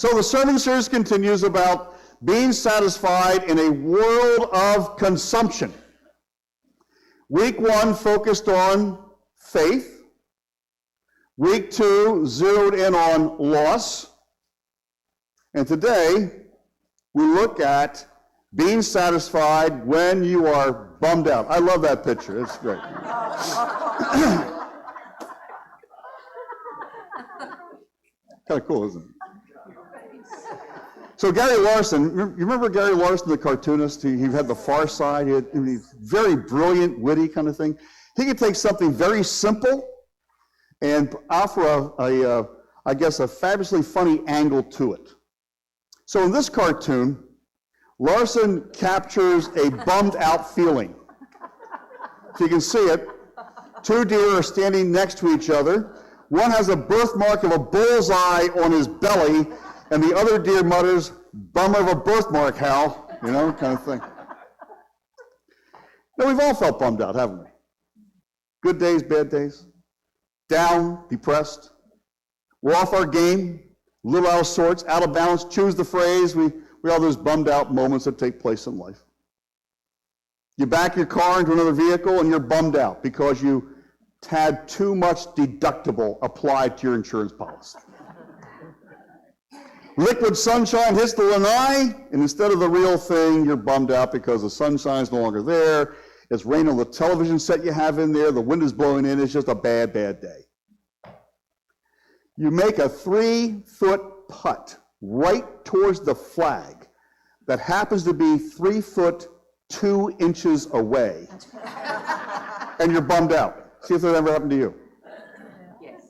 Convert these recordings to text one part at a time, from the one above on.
So the sermon series continues about being satisfied in a world of consumption. Week 1 focused on faith. Week 2 zeroed in on loss. And today we look at being satisfied when you are bummed out. I love that picture. It's great. Kind of cool, isn't it? So Gary Larson, you remember Gary Larson, the cartoonist? He had the Far Side. He had very brilliant, witty kind of thing. He could take something very simple and offer I guess, a fabulously funny angle to it. So in this cartoon, Larson captures a bummed out feeling. If you can see it, 2 deer are standing next to each other. One has a birthmark of a bullseye on his belly, and the other deer mutters, "Bummer of a birthmark, Hal," kind of thing. Now, we've all felt bummed out, haven't we? Good days, bad days, down, depressed. We're off our game, a little out of sorts, out of balance, choose the phrase. We all have those bummed out moments that take place in life. You back your car into another vehicle and you're bummed out because you had too much deductible applied to your insurance policy. Liquid sunshine hits the lanai, and instead of the real thing, you're bummed out because the sunshine's no longer there. It's raining on the television set you have in there. The wind is blowing in. It's just a bad, bad day. You make a 3-foot putt right towards the flag that happens to be 3 foot 2 inches away, and you're bummed out. See if that ever happened to you. Yes.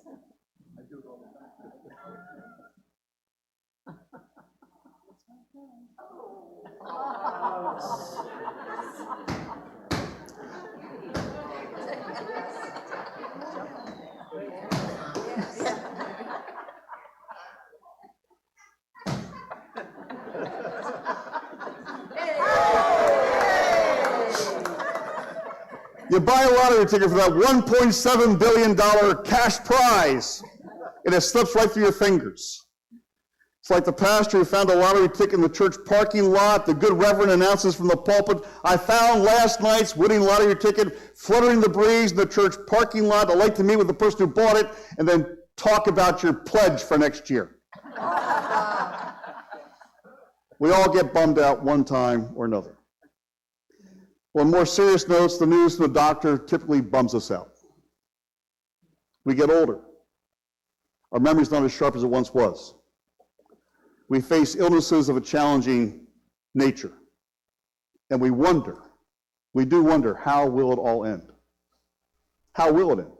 You buy a lottery ticket for that $1.7 billion cash prize, and it slips right through your fingers. It's like the pastor who found a lottery ticket in the church parking lot. The good reverend announces from the pulpit, "I found last night's winning lottery ticket fluttering the breeze in the church parking lot. I'd like to meet with the person who bought it and then talk about your pledge for next year." We all get bummed out one time or another. Well, on more serious notes, the news from the doctor typically bums us out. We get older. Our memory's not as sharp as it once was. We face illnesses of a challenging nature. And we do wonder, how will it all end? How will it end?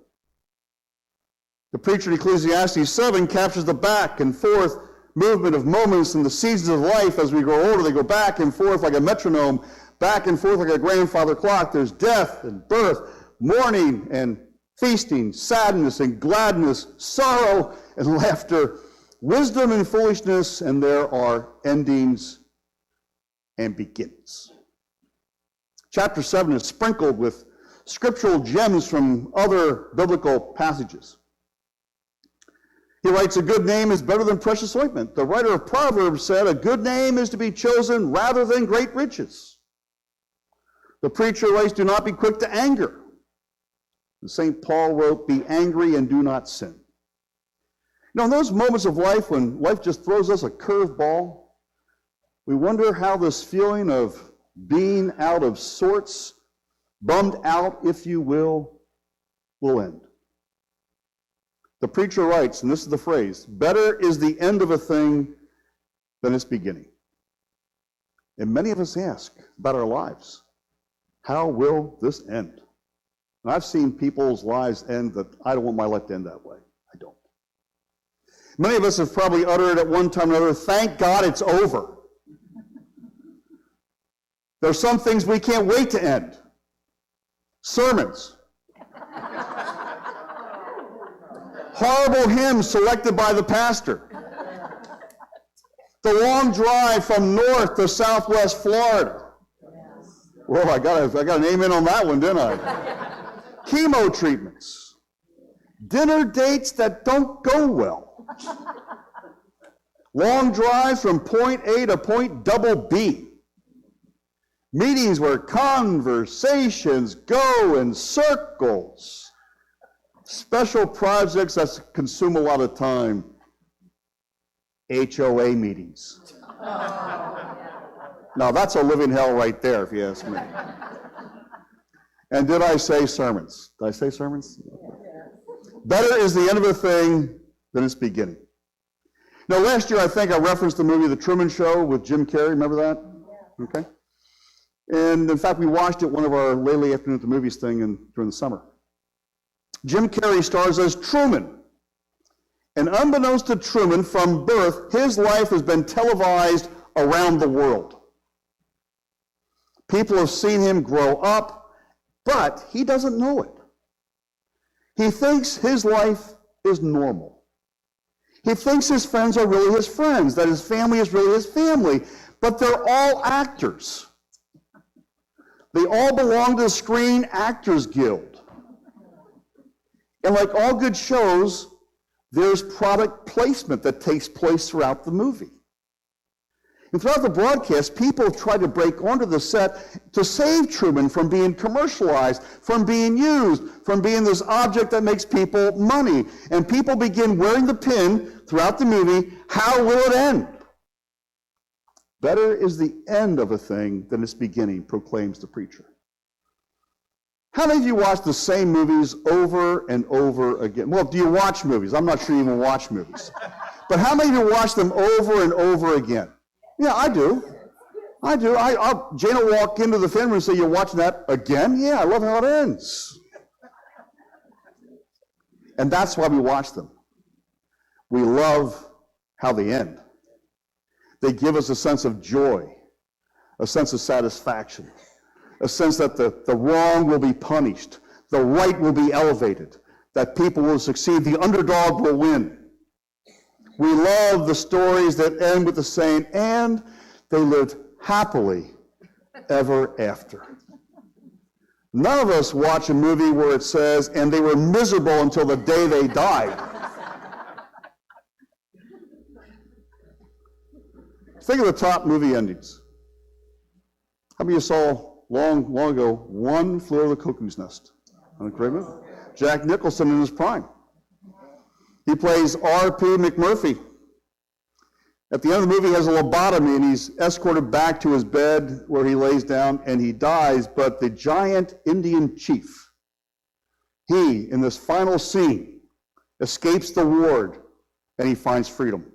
The preacher in Ecclesiastes 7 captures the back and forth movement of moments in the seasons of life. As we grow older, they go back and forth like a metronome, back and forth like a grandfather clock. There's death and birth, mourning and feasting, sadness and gladness, sorrow and laughter, wisdom and foolishness, and there are endings and beginnings. Chapter 7 is sprinkled with scriptural gems from other biblical passages. He writes, "A good name is better than precious ointment." The writer of Proverbs said, "A good name is to be chosen rather than great riches." The preacher writes, "Do not be quick to anger." And St. Paul wrote, "Be angry and do not sin." In those moments of life when life just throws us a curveball, we wonder how this feeling of being out of sorts, bummed out, if you will end. The preacher writes, and this is the phrase, "Better is the end of a thing than its beginning." And many of us ask about our lives, how will this end? And I've seen people's lives end that I don't want my life to end that way. I don't. Many of us have probably uttered at one time or another, "Thank God it's over." There are some things we can't wait to end. Sermons. Horrible hymns selected by the pastor. The long drive from North to Southwest Florida. Whoa, I got an amen on that one, didn't I? Chemo treatments. Dinner dates that don't go well. Long drives from point A to point double B. Meetings where conversations go in circles. Special projects that consume a lot of time. HOA meetings. Now that's a living hell right there, if you ask me. And did I say sermons? Did I say sermons? Better is the end of a thing than its beginning. Now, last year, I think I referenced the movie The Truman Show with Jim Carrey. Remember that? Yeah. Okay. And in fact, we watched it one of our Lely afternoon at the movies thing during the summer. Jim Carrey stars as Truman. And unbeknownst to Truman, from birth, his life has been televised around the world. People have seen him grow up, but he doesn't know it. He thinks his life is normal. He thinks his friends are really his friends, that his family is really his family, but they're all actors. They all belong to the Screen Actors Guild. And like all good shows, there's product placement that takes place throughout the movie. And throughout the broadcast, people try to break onto the set to save Truman from being commercialized, from being used, from being this object that makes people money. And people begin wearing the pin throughout the movie, how will it end? Better is the end of a thing than its beginning, proclaims the preacher. How many of you watch the same movies over and over again? Well, do you watch movies? I'm not sure you even watch movies. But how many of you watch them over and over again? Yeah, I do. Jane will walk into the film room and say, "You're watching that again?" Yeah, I love how it ends. And that's why we watch them. We love how they end. They give us a sense of joy, a sense of satisfaction, a sense that the wrong will be punished, the right will be elevated, that people will succeed, the underdog will win. We love the stories that end with the saying, "And they lived happily ever after." None of us watch a movie where it says, "And they were miserable until the day they died." Think of the top movie endings. How many of you saw long ago, One Flew Over the Cuckoo's Nest? A great movie. Jack Nicholson in his prime. He plays R.P. McMurphy. At the end of the movie, he has a lobotomy, and he's escorted back to his bed where he lays down, and he dies. But the giant Indian chief, he, in this final scene, escapes the ward, and he finds freedom.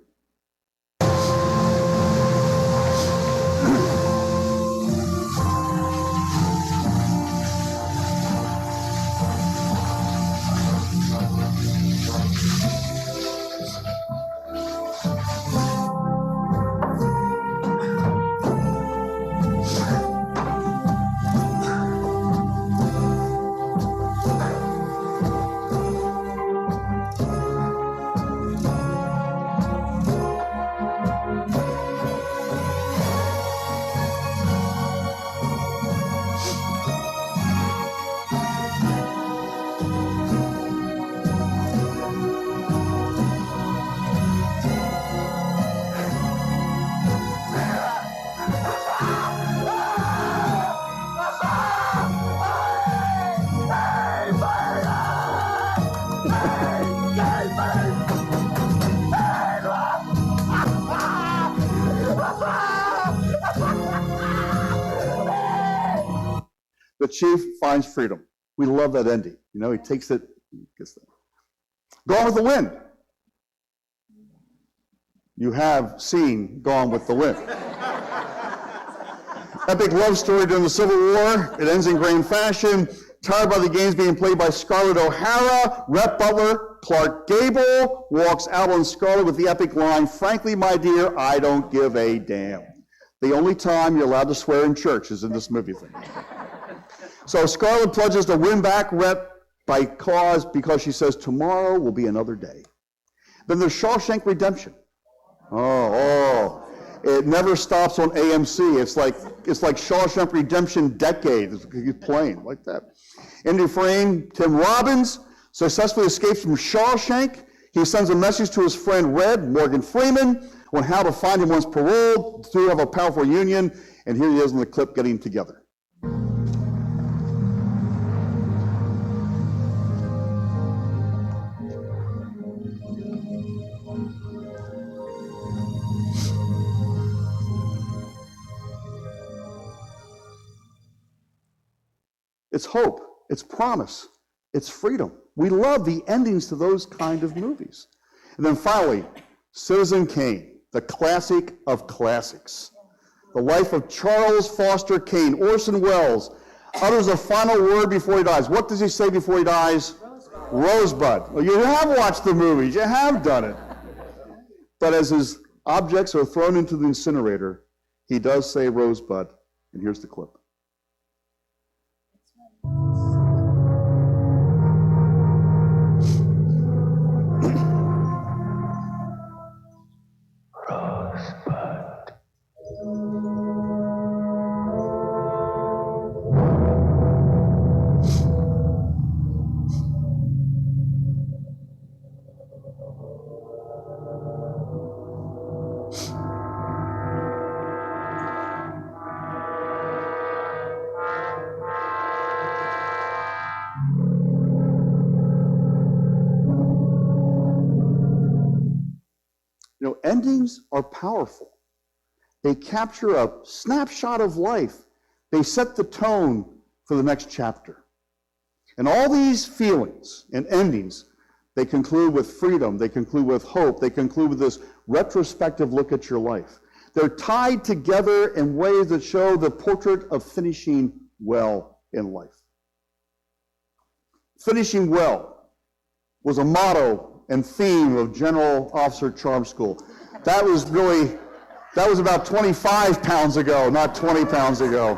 The chief finds freedom. We love that ending. You know, he takes it, gets that. Gone with the Wind. You have seen Gone with the Wind. Epic love story during the Civil War. It ends in grand fashion. Tired by the games being played by Scarlett O'Hara, Rhett Butler, Clark Gable walks out on Scarlett with the epic line, "Frankly, my dear, I don't give a damn." The only time you're allowed to swear in church is in this movie thing. So Scarlett pledges to win back Rhett because she says tomorrow will be another day. Then there's Shawshank Redemption. It never stops on AMC. It's like Shawshank Redemption Decade. It's playing like that. In Dufresne, Tim Robbins successfully escapes from Shawshank. He sends a message to his friend Red, Morgan Freeman, on how to find him once paroled. The two have a powerful union, and here he is in the clip getting together. It's hope, it's promise, it's freedom. We love the endings to those kind of movies. And then finally, Citizen Kane, the classic of classics. The life of Charles Foster Kane. Orson Welles utters a final word before he dies. What does he say before he dies? Rosebud. Rosebud. Well, you have watched the movies, you have done it. But as his objects are thrown into the incinerator, he does say Rosebud, and here's the clip. You know, endings are powerful. They capture a snapshot of life. They set the tone for the next chapter. And all these feelings and endings, they conclude with freedom, they conclude with hope, they conclude with this retrospective look at your life. They're tied together in ways that show the portrait of finishing well in life. Finishing well was a motto and theme of General Officer Charm School. That was about 25 pounds ago, not 20 pounds ago.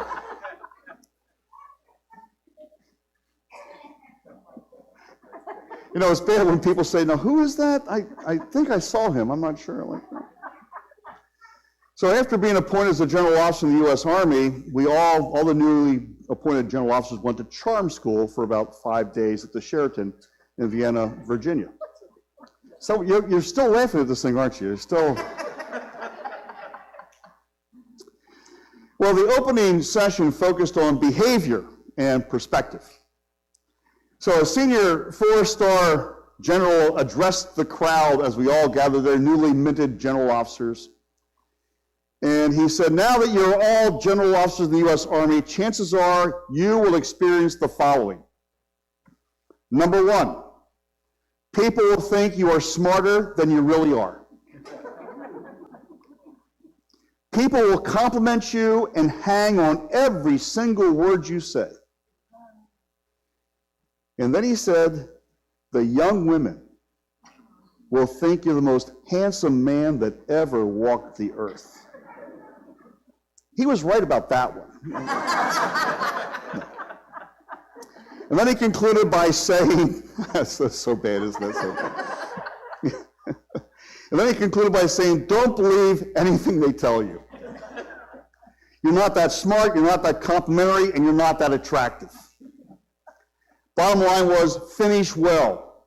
You know, it's bad when people say, now who is that? I think I saw him, I'm not sure. Like that. So after being appointed as a general officer in the U.S. Army, all the newly appointed general officers went to Charm School for about 5 days at the Sheraton in Vienna, Virginia. So you're still laughing at this thing, aren't you? You're still... Well, the opening session focused on behavior and perspective. So a senior 4-star general addressed the crowd as we all gathered there, newly minted general officers. And he said, now that you're all general officers in the U.S. Army, chances are you will experience the following. Number one, people will think you are smarter than you really are. People will compliment you and hang on every single word you say. And then he said, the young women will think you're the most handsome man that ever walked the earth. He was right about that one. And then he concluded by saying, that's so bad, isn't it? So bad. And then he concluded by saying, don't believe anything they tell you. You're not that smart, you're not that complimentary, and you're not that attractive. Bottom line was, finish well.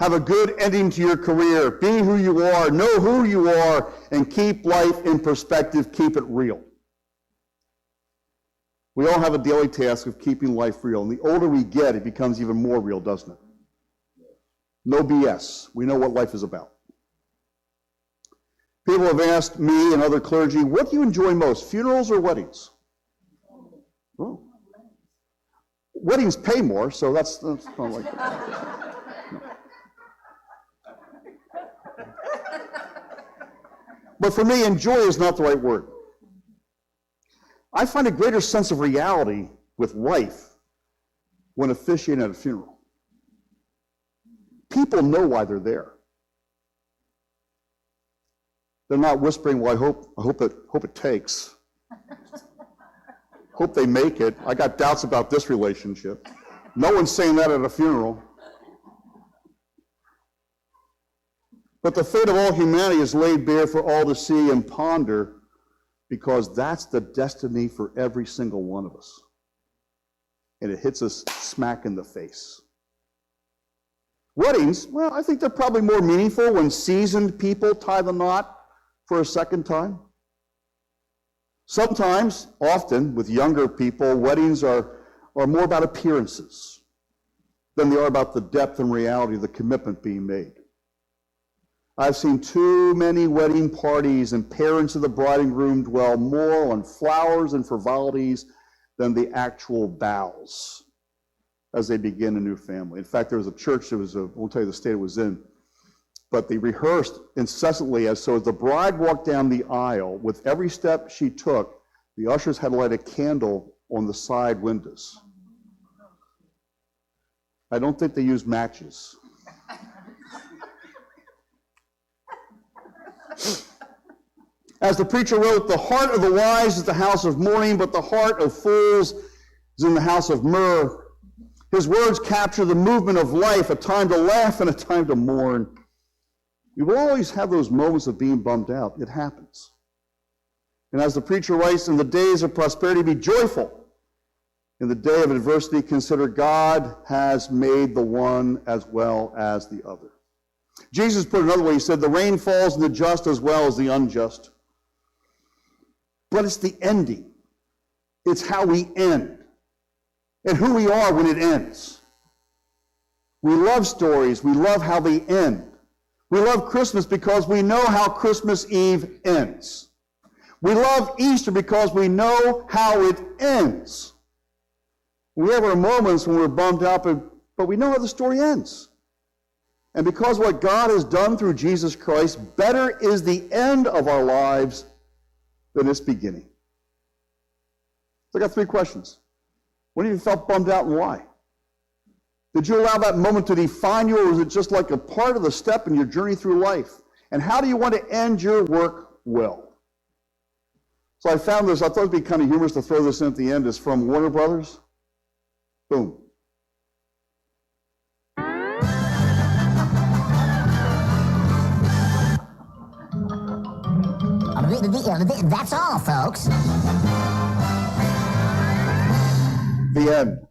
Have a good ending to your career. Be who you are, know who you are, and keep life in perspective, keep it real. We all have a daily task of keeping life real, and the older we get, it becomes even more real, doesn't it? No BS. We know what life is about. People have asked me and other clergy, what do you enjoy most, funerals or weddings? Oh. Weddings pay more, so that's not like that. No. But for me, enjoy is not the right word. I find a greater sense of reality with life when officiating at a funeral. People know why they're there. They're not whispering, well, I hope it takes. Hope they make it. I got doubts about this relationship. No one's saying that at a funeral. But the fate of all humanity is laid bare for all to see and ponder, because that's the destiny for every single one of us. And it hits us smack in the face. Weddings, well, I think they're probably more meaningful when seasoned people tie the knot for a second time. Sometimes, often, with younger people, weddings are more about appearances than they are about the depth and reality of the commitment being made. I've seen too many wedding parties and parents of the bride and groom dwell more on flowers and frivolities than the actual vows as they begin a new family. In fact, there was a church that I won't tell you the state it was in, but they rehearsed incessantly as the bride walked down the aisle, with every step she took, the ushers had to light a candle on the side windows. I don't think they used matches. As the preacher wrote, the heart of the wise is the house of mourning, but the heart of fools is in the house of myrrh. His words capture the movement of life, a time to laugh and a time to mourn. We will always have those moments of being bummed out. It happens. And as the preacher writes, in the days of prosperity, be joyful. In the day of adversity, consider God has made the one as well as the other. Jesus put it another way. He said, the rain falls on the just as well as the unjust. But it's the ending. It's how we end and who we are when it ends. We love stories. We love how they end. We love Christmas because we know how Christmas Eve ends. We love Easter because we know how it ends. We have our moments when we're bummed out, but we know how the story ends. And because what God has done through Jesus Christ, better is the end of our lives than its beginning. So I got 3 questions. When have you felt bummed out and why? Did you allow that moment to define you, or was it just like a part of the step in your journey through life? And how do you want to end your work well? So I found this, I thought it'd be kind of humorous to throw this in at the end. It's from Warner Brothers. Boom. That's all, folks. The end.